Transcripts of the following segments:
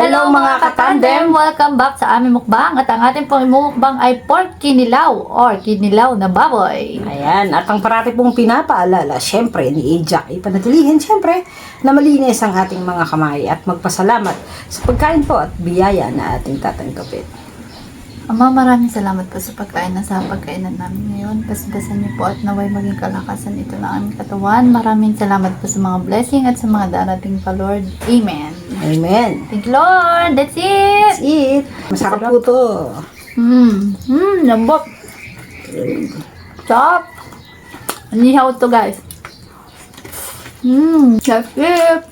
Hello mga katandem! Welcome back sa aming mukbang at ang ating pong mukbang ay pork kinilaw or kinilaw na baboy. Ayan, at ang parati pong pinapaalala, syempre, ni Ejak, ipanatilihin syempre na malinis ang ating mga kamay at magpasalamat sa pagkain po at biyaya na ating tatanggapin. Ama, maraming salamat po sa pagkain na sa pagkainan namin ngayon. Pasidasan niyo po at naway maging kalakasan ito ng aming katawan. Maraming salamat po sa mga blessing at sa mga darating pa, Lord. Amen. Amen. Thank you, Lord. That's it. That's it. Masarap po to. Lambot. Chop. Anihaw to, guys. That's it.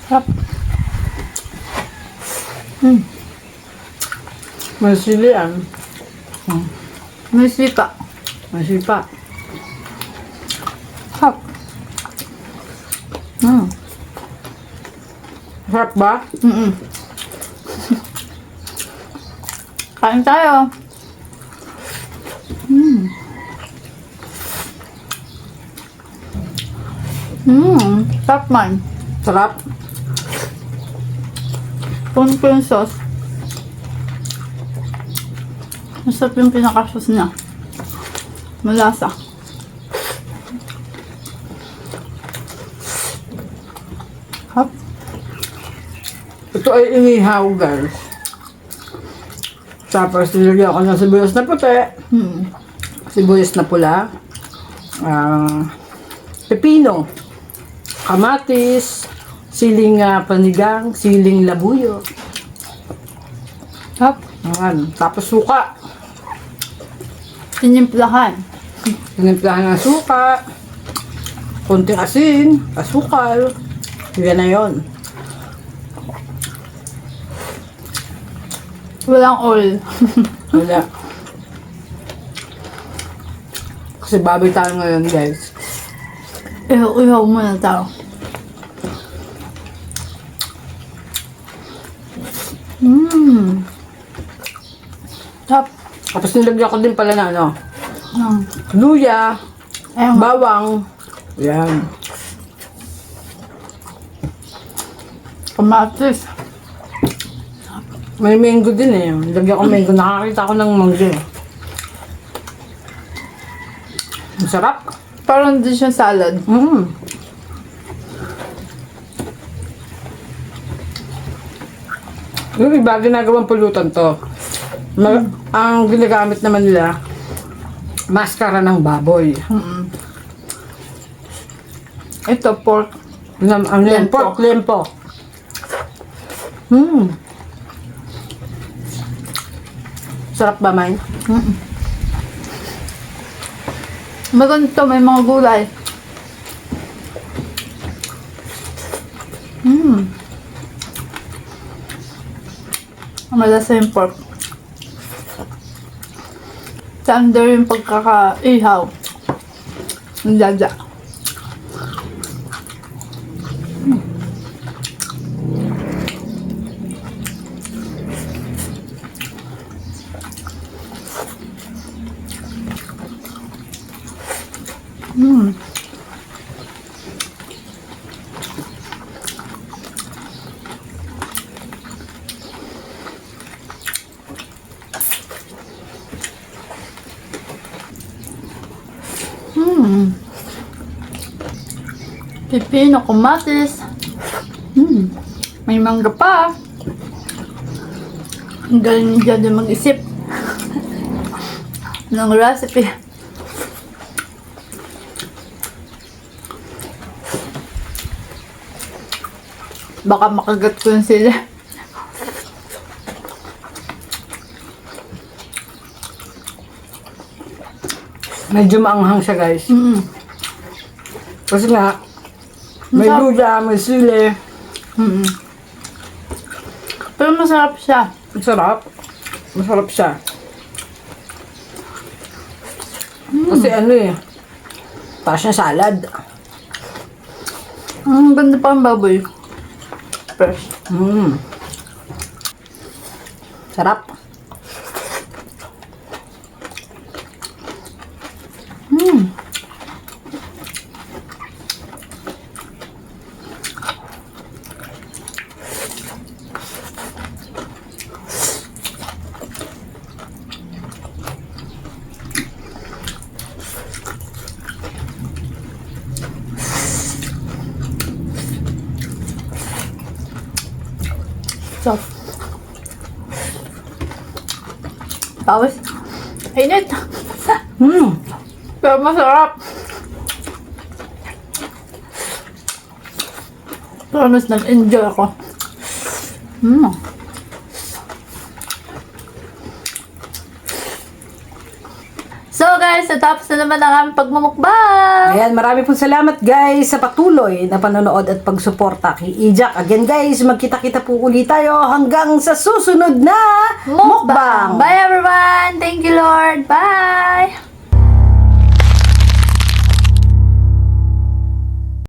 Sarap. May silian. May sika. May sipa. Sarap. Sarap ba? Kain tayo. Sarap man. Sarap. Puno ko yung sauce. Masarap yung pinaka-sauce niya. Malasa. Hop. Ito ay inihaw, guys. Tapos nilagyan ko ng sibuyas na puti. Sibuyas na pula. Pepino. Kamatis. Siling panigang. Siling labuyo. Hop. Ayan. Tapos suka. Tinimplahan. Tinimplahan ng suka. Konting asin. Asukal. Yan na yun. Walang oil. Wala. Kasi baboy tayo ngayon, guys. Ihaw muna tayo. Sarap. Tapos nilagyan ko din pala na ano. Ng Luya. ayun. Bawang. Yan. Kamatis. May mango din eh. Nilagyan ko mango. Nakakita ko ng mango eh. Ang sarap. Parang hindi siya salad. Yung iba, ginagawang pulutan to. Ang ginagamit naman nila, maskara ng baboy. Ito, pork. Ano yan? Lempo. Pork lempo. Sarap ba, May? Maganda, may mga gulay. Malasa yung pork. Tender yung pagkaka-ihaw. Ang dada. Pipino, kamatis. May mangga pa. Ang galing niya din mag-isip ng recipe. Baka makagat ko yun sila. Medyo maanghang siya, guys. Kasi nga, may luya, may sili. Pero masarap siya. Masarap. Masarap siya. Kasi ano eh, taas niya salad. Ang ganda pa ang baboy. Fresh. Sarap. Soft. Pawis. Init. Pero masarap. Promise, nag-enjoy ako. So guys, natapos na naman ang aming pagmumukbang. Ayan, marami pong salamat guys sa patuloy na panonood at pagsuporta kay Ijak. Again guys, magkita-kita po ulit tayo hanggang sa susunod na Mukbang. Bye everyone. Thank you Lord. Bye.